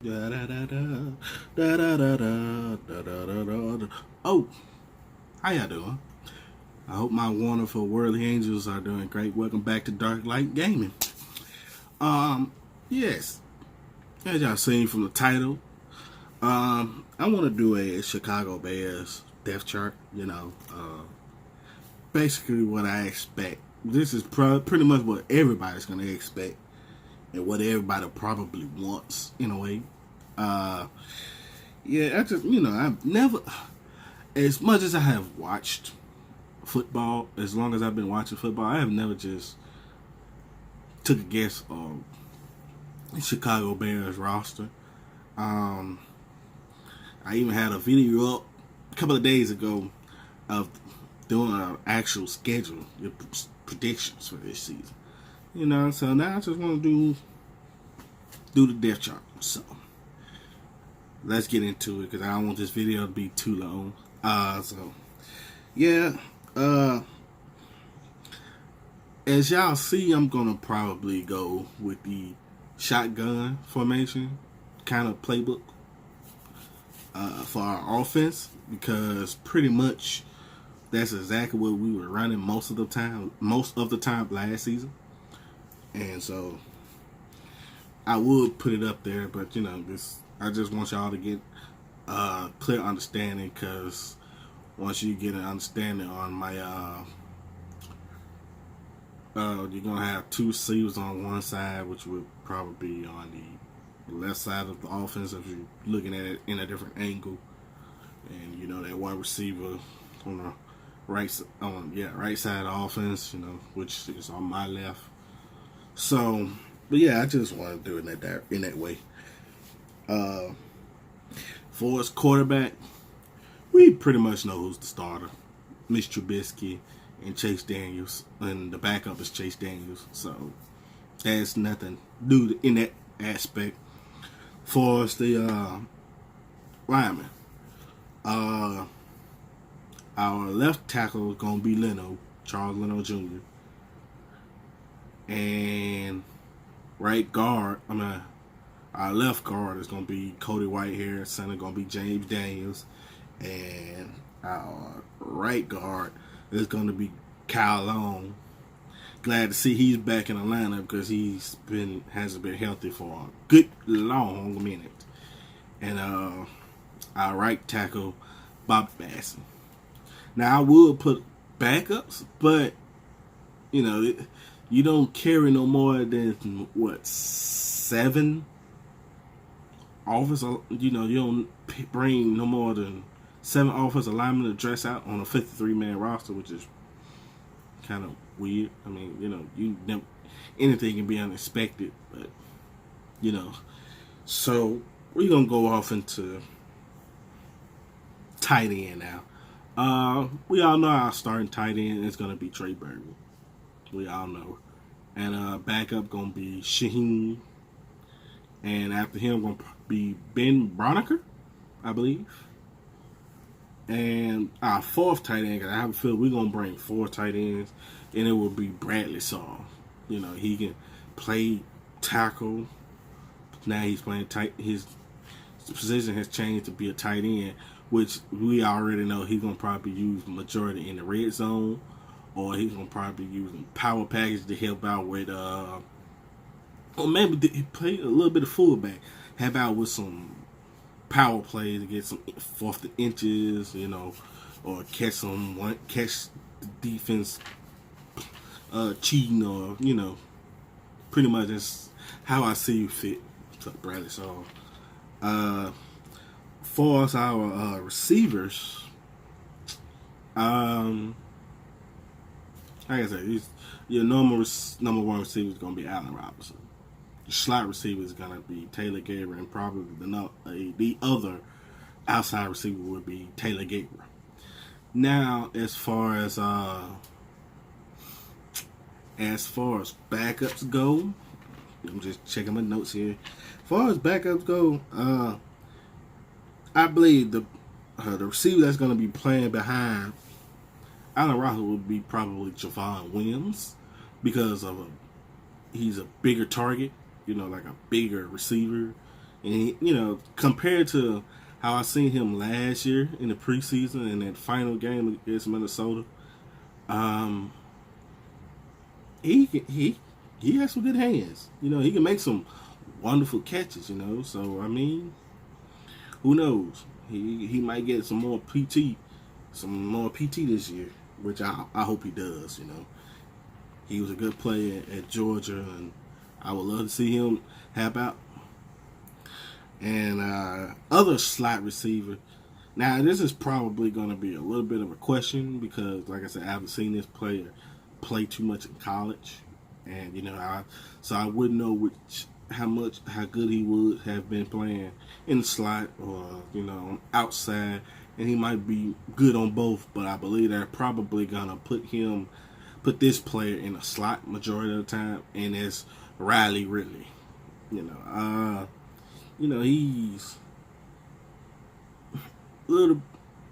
Da, da, da, da, da, da, da, da, da, da, da, da. Oh, how y'all doing? I hope my wonderful worldly angels are doing great. Welcome back to Dark Light Gaming. Um, yes, as y'all seen from the title, I want to do a Chicago Bears depth chart. Basically what I expect. This is pretty much what everybody's gonna expect and what everybody probably wants in a way. Uh, yeah, I've never, as much as I have watched football, as long as I've been watching football, I have never just took a guess on Chicago Bears roster. Um, I even had a video up a couple of days ago of doing an actual schedule, your predictions for this season. So now I just want to do the depth chart. So let's get into it because I don't want this video to be too long. Yeah. Uh, as y'all see, I'm gonna probably go with the shotgun formation kind of playbook for our offense because pretty much that's exactly what we were running most of the time last season. And so I would put it up there, but I just want y'all to get clear understanding because once you get an understanding on my you're gonna have two receivers on one side, which would probably be on the left side of the offense if you're looking at it in a different angle, and that one receiver on the right side of the offense, which is on my left. So, but yeah, I just want to do it in that way. For his quarterback, we pretty much know who's the starter, Mitch Trubisky and Chase Daniels, and the backup is Chase Daniels. So there's nothing new in that aspect. For us, the lineman, our left tackle is gonna be Charles Leno Jr. And our left guard is gonna be Cody Whitehair. Center gonna be James Daniels, and our right guard is gonna be Kyle Long. Glad to see he's back in the lineup because hasn't been healthy for a good long minute. And our right tackle, Bob Basson. Now I would put backups, but you don't carry no more than 7 offensive. You don't bring no more than 7 offensive linemen to dress out on a 53-man roster, which is kind of weird. I mean, anything can be unexpected, but so we're gonna go off into tight end now. We all know our starting tight end is gonna be Trey Burton. We all know, and backup gonna be Shaheen, and after him gonna be Ben Broniker, I believe. And our fourth tight end, because I have a feeling we're going to bring 4 tight ends, and it will be Bradley Saul. He can play tackle. Now he's playing tight. His position has changed to be a tight end, which we already know he's going to probably use majority in the red zone, or he's going to probably use power package to help out with, or maybe he play a little bit of fullback, help out with some power play to get some 4th inches, or catch the defense cheating, or pretty much that's how I see you fit to Bradley. So, for us, our receivers, like I said, your normal number 1 receiver is going to be Allen Robinson. The slot receiver is going to be Taylor Gabriel, and probably the other outside receiver would be Taylor Gabriel. Now, as far as backups go, I'm just checking my notes here. As far as backups go, I believe the receiver that's going to be playing behind Allen Robinson would be probably Javon Williams because he's a bigger target. Like a bigger receiver. And compared to how I seen him last year in the preseason and that final game against Minnesota, um, he has some good hands. He can make some wonderful catches. So I mean, who knows? He might get some more PT this year, which I hope he does. He was a good player at Georgia, and I would love to see him help out. And other slot receiver. Now, this is probably going to be a little bit of a question because, like I said, I haven't seen this player play too much in college, and so I wouldn't know how good he would have been playing in the slot or on outside, and he might be good on both. But I believe they're probably gonna put this player in a slot majority of the time, and it's Riley Ridley. He's a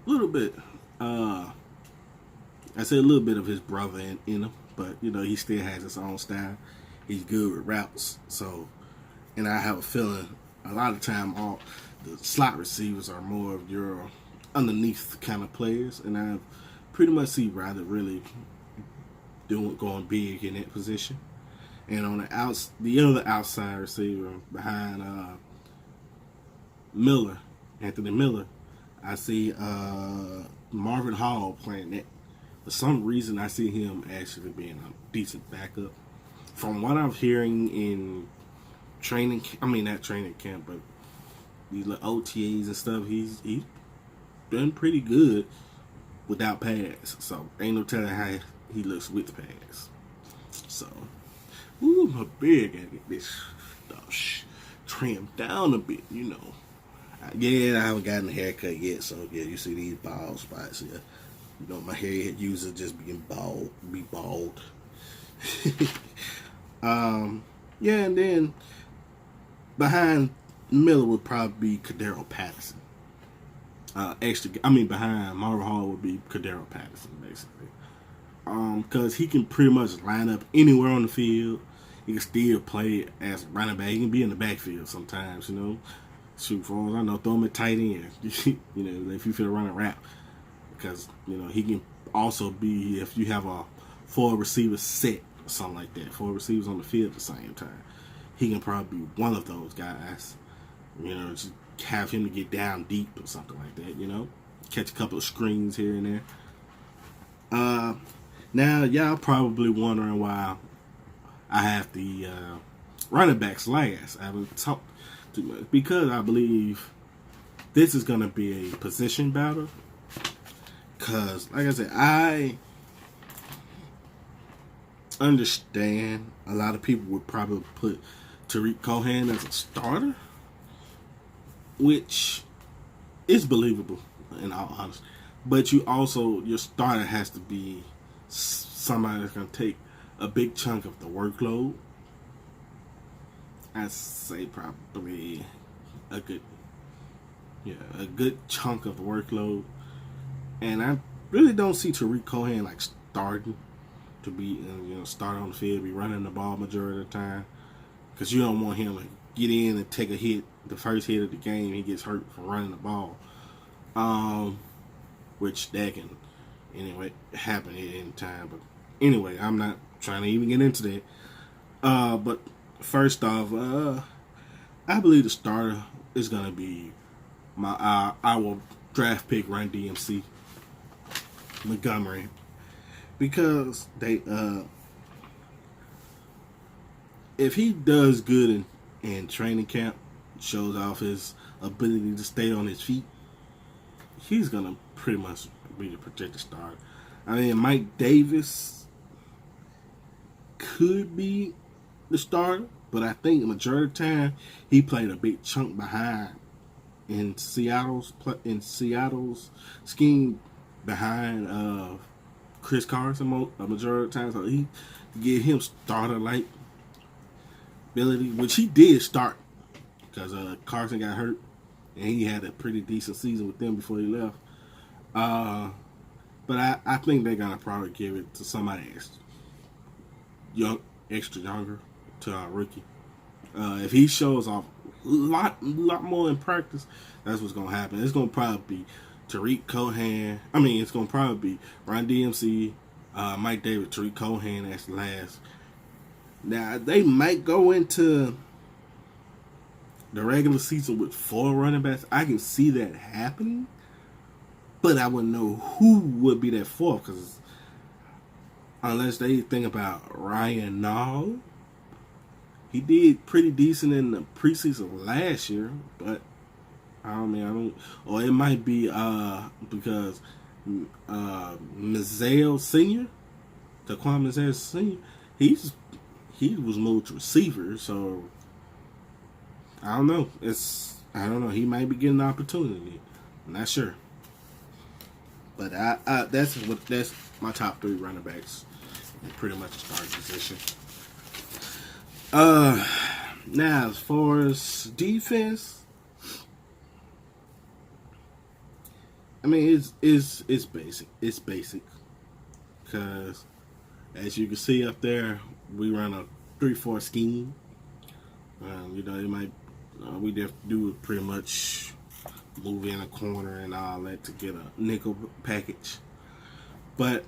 little bit. I say a little bit of his brother in him, but he still has his own style. He's good with routes, so. And I have a feeling a lot of time all the slot receivers are more of your underneath kind of players, and I pretty much see Riley really going big in that position. And on the other outside receiver behind Anthony Miller, I see Marvin Hall playing that. For some reason, I see him actually being a decent backup. From what I'm hearing in not training camp, but these little OTAs and stuff, he's done pretty good without pads. So ain't no telling how he looks with pads. So, my beard gotta get this trimmed down a bit, Yeah, I haven't gotten a haircut yet, so yeah, you see these bald spots here. My hair user just be bald. Yeah, and then behind Miller would probably be Cordero Patterson. Behind Marvin Hall would be Cordero Patterson, basically. Because he can pretty much line up anywhere on the field. He can still play as running back. He can be in the backfield sometimes, Shoot, for all I know, throw him at tight end. If you feel run a route. Because, he can also be, if you have a 4 receiver set or something like that, 4 receivers on the field at the same time, he can probably be one of those guys. Just have him to get down deep or something like that, catch a couple of screens here and there. Now, y'all probably wondering why I have the running backs last. I haven't talked too much because I believe this is going to be a position battle. Because, like I said, I understand a lot of people would probably put Tariq Cohen as a starter, which is believable in all honesty. But your starter has to be somebody that's going to take a big chunk of the workload. I'd say probably a good chunk of the workload. And I really don't see Tariq Cohen starting to be, start on the field, be running the ball majority of the time. Because you don't want him to get in and take a hit, the first hit of the game, he gets hurt from running the ball. Which that can, happen at any time. But anyway, I'm not trying to even get into that. But first off, I believe the starter is going to be our draft pick, Run DMC. Montgomery, because if he does good in training camp, shows off his ability to stay on his feet, he's gonna pretty much be the projected starter. I mean, Mike Davis could be the starter, but I think the majority of the time he played a big chunk behind in Seattle's scheme. Behind Chris Carson a majority of the time, so he get him starter-like ability, which he did start because Carson got hurt and he had a pretty decent season with them before he left. But I think they're gonna probably give it to somebody extra younger, to our rookie. If he shows off lot more in practice, that's what's gonna happen. It's gonna probably be Tariq Cohen. I mean, it's gonna probably be Ron DMC, Mike Davis, Tariq Cohen as last. Now they might go into the regular season with 4 running backs. I can see that happening, but I wouldn't know who would be that fourth because unless they think about Ryan Nall, he did pretty decent in the preseason last year, but I don't, or it might be because Mizzell Senior, Taquan Mizzell Senior, he was moved to receiver, so I don't know. I don't know. He might be getting an opportunity. I'm not sure, but that's my top 3 running backs, pretty much a starting position. Now as far as defense, I mean it's basic. It's basic because as you can see up there, we run a 3-4 scheme. It might we just do it pretty much move in a corner and all that to get a nickel package. But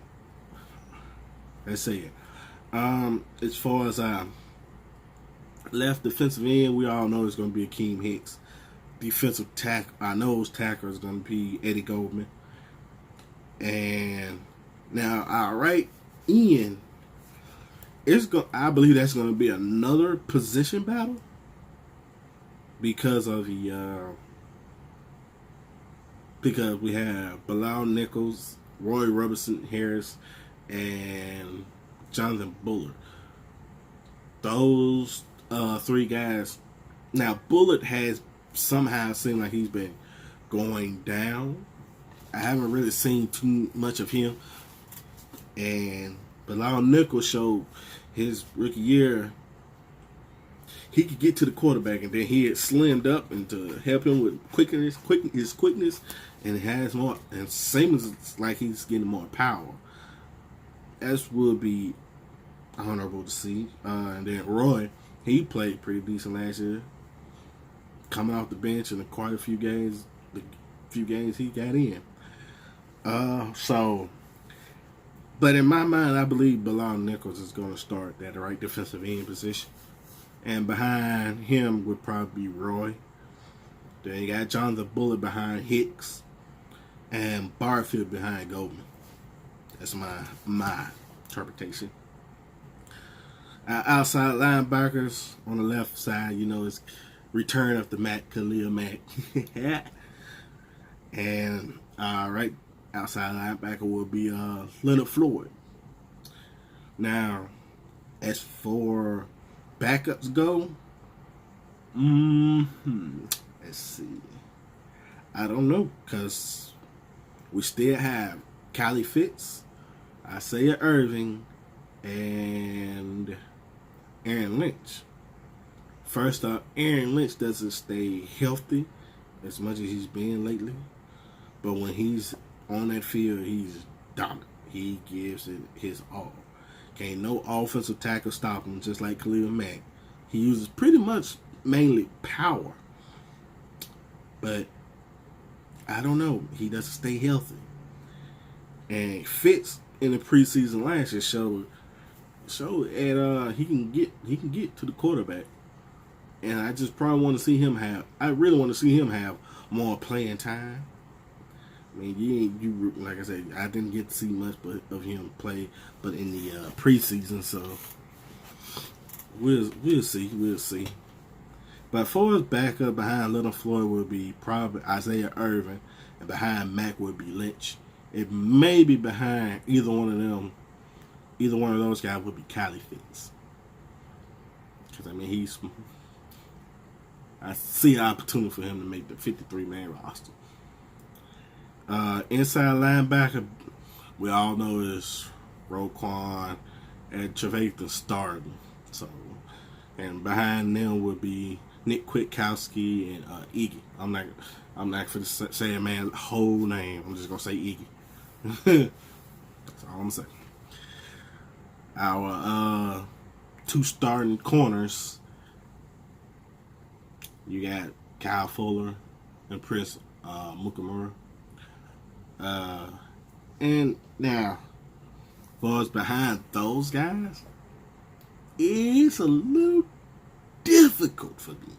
let's say it. As far as left defensive end, we all know it's going to be Akeem Hicks. Defensive our nose tackle is going to be Eddie Goldman. And now our right end, I believe that's going to be another position battle because of because we have Bilal Nichols, Roy Robertson Harris, and Jonathan Bullard. Those 3 guys. Now Bullard has somehow seemed like he's been going down. I haven't really seen too much of him. And Bilal Nichols showed his rookie year he could get to the quarterback, and then he had slimmed up and to help him with his quickness, and he has more. And same as like he's getting more power. That would be honorable to see. And then Roy, he played pretty decent last year, coming off the bench in quite a few games. The few games he got in. But in my mind, I believe Bilal Nichols is going to start at the right defensive end position. And behind him would probably be Roy. Then you got Jonathan Bullard behind Hicks. And Barfield behind Goldman. That's my interpretation. Outside linebackers on the left side, it's return of the Khalil Mack. And right outside linebacker will be Leonard Floyd. Now, as for backups go, let's see. I don't know, because we still have Callie Fitz, Isaiah Irving, and Aaron Lynch. First up, Aaron Lynch doesn't stay healthy as much as he's been lately. But when he's on that field, he's dominant. He gives it his all. Can't no offensive tackle stop him, just like Khalil Mack. He uses pretty much mainly power. But I don't know. He doesn't stay healthy. And Fitz in the preseason last year showed that he can get to the quarterback. And I just probably want to see him have more playing time. I mean, you like I said, I didn't get to see much of him play, but in the preseason, so we'll see. But for his backup behind Little Floyd will be probably Isaiah Irvin, and behind Mack would be Lynch. It may be behind either one of them. Either one of those guys would be Callie Fitz. Because I see an opportunity for him to make the 53-man roster. Inside linebacker, we all know is Roquan and Trevathan starting. So, and behind them would be Nick Kwiatkowski and Iggy. I'm not going to say a man's whole name. I'm just going to say Iggy. That's all I'm saying. Our 2 starting corners, You got Kyle Fuller and Prince Mukamura. Uh, and now, what's behind those guys, it's a little difficult for me.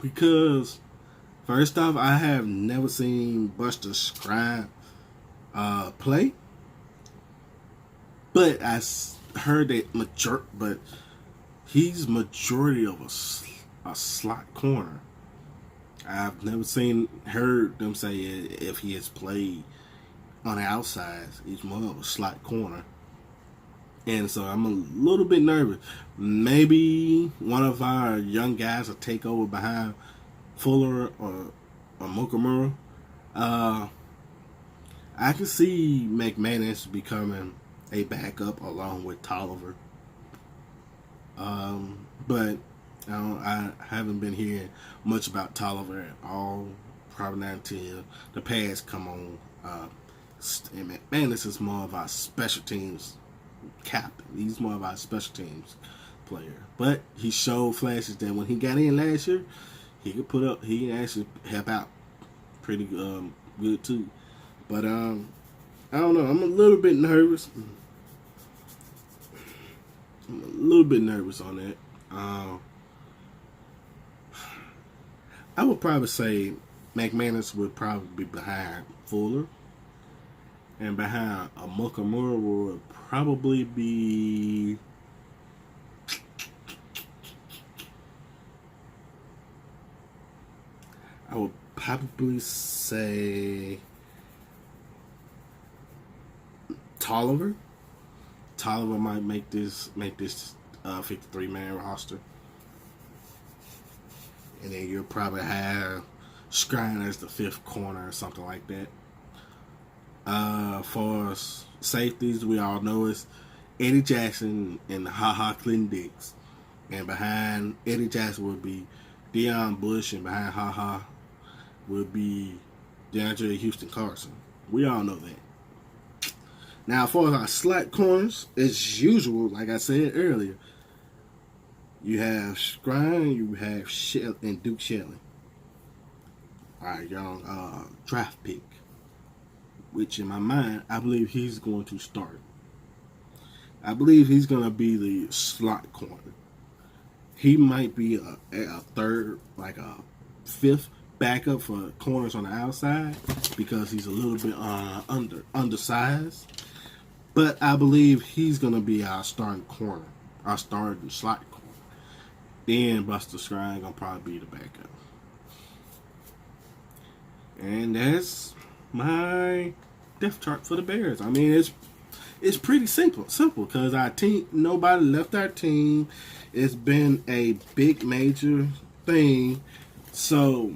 Because, first off, I have never seen Buster Scribe play. But I heard that but he's majority of a slot corner. I've never heard them say if he has played on the outside, he's more of a slot corner. And so I'm a little bit nervous. Maybe one of our young guys will take over behind Fuller or Mukamura. I can see McManus becoming a backup along with Tolliver. But I haven't been hearing much about Tolliver at all. Probably not until the pads come on. And McManus is more of our special teams captain. He's more of our special teams player. But he showed flashes that when he got in last year, he can actually help out pretty good too. But I don't know. I'm a little bit nervous. I'm a little bit nervous on that. I would probably say McManus would probably be behind Fuller. And behind Mukamura would probably be... I would probably say Tolliver. Tolliver might make this 53-man roster. And then you'll probably have Scrine as the fifth corner or something like that. For safeties, we all know it's Eddie Jackson and HaHa Clinton-Dix. And behind Eddie Jackson would be Deion Bush, and behind HaHa would be DeAndre Houston Carson. We all know that. Now, as far as our slot corners, as usual, like I said earlier, you have Scrine, you have and Duke Shelley. Our young draft pick. Which in my mind, I believe he's going to start. I believe he's going to be the slot corner. He might be a third, like a fifth backup for corners on the outside because he's a little bit undersized. But I believe he's going to be our starting corner, our starting slot corner. Then Buster Scribe going to probably be the backup. And that's my depth chart for the Bears. I mean, it's pretty simple because our team, nobody left our team. It's been a big major thing, so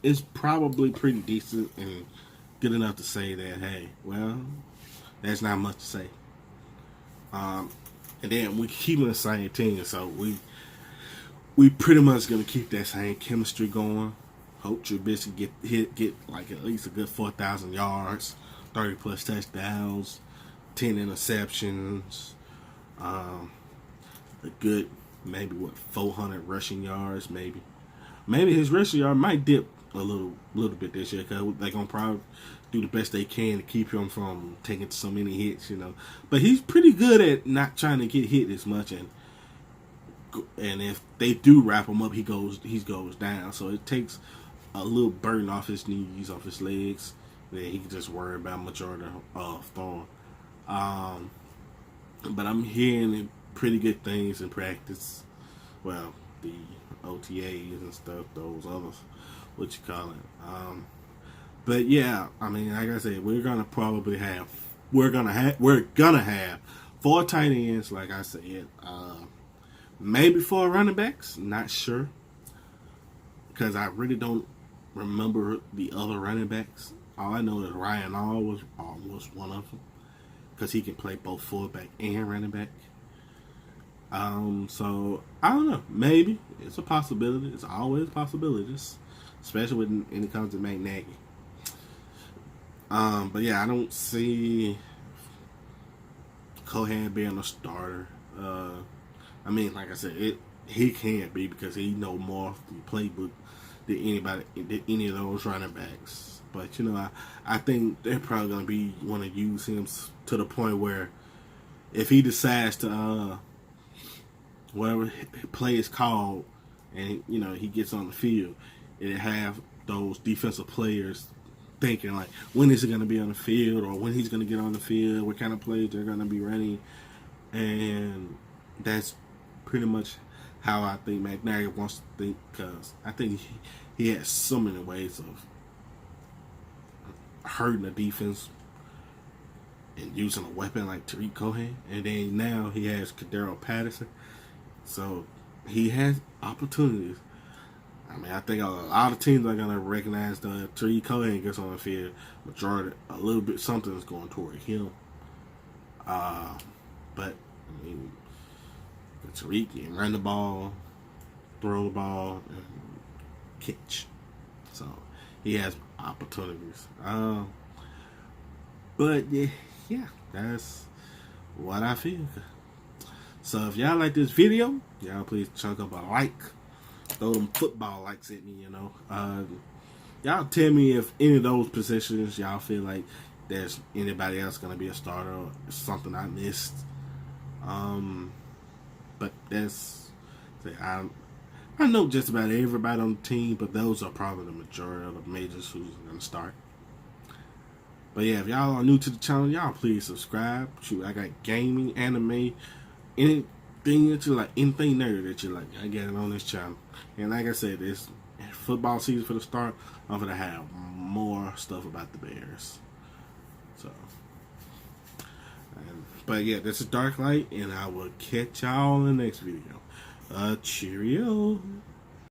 it's probably pretty decent and good enough to say that, hey, well, there's not much to say. And then we keep the same team, so we pretty much gonna keep that same chemistry going. Hope Trubisky get like at least a good 4,000 yards, 30 plus touchdowns, 10 interceptions, a good maybe 400 rushing yards maybe. Maybe his rushing yard might dip a little bit this year because they're gonna probably do the best they can to keep him from taking so many hits, you know. But he's pretty good at not trying to get hit as much, and if they do wrap him up, he goes down. So it takes a little burden off his knees, off his legs, that he can just worry about majority of throwing. But I'm hearing pretty good things in practice. Well, the OTAs and stuff, those others, what you call it. But yeah, I mean, like I said, we're gonna have 4 tight ends, like I said. Maybe 4 running backs, not sure, because I really don't remember the other running backs. All I know is Ryan All was one of them, because he can play both fullback and running back. So I don't know. Maybe it's a possibility. It's always possibilities, especially when it comes to Matt Nagy. But yeah, I don't see Cohan being a starter. I mean, like I said, he can't be because he know more from playbook than any of those running backs. But I think they're probably gonna want to use him to the point where if he decides to whatever play is called, and he gets on the field, it have those defensive players thinking like when is he going to be on the field or when he's going to get on the field, what kind of plays they're going to be running, and that's pretty much how I think McNair wants to think, because I think he has so many ways of hurting the defense and using a weapon like Tariq Cohen, and then now he has Kadero Patterson, so he has opportunities. I mean, I think a lot of teams are going to recognize that Tariq Cohen gets on the field. Majority, a little bit, something is going toward him. But, I mean, Tariq can run the ball, throw the ball, and catch. So, he has opportunities. But, yeah, that's what I feel. So, if y'all like this video, y'all please chunk up a like. Throw them football likes at me, y'all tell me if any of those positions y'all feel like there's anybody else going to be a starter or something I missed. But I know just about everybody on the team, but those are probably the majority of the majors who's going to start. But yeah, if y'all are new to the channel, y'all please subscribe. Shoot, I got gaming, anime, anything that you like, anything nerd that you like, I got it on this channel. And like I said, it's football season for the start. I'm gonna have more stuff about the Bears. So, but yeah, this is Dark Light, and I will catch y'all in the next video. Cheerio.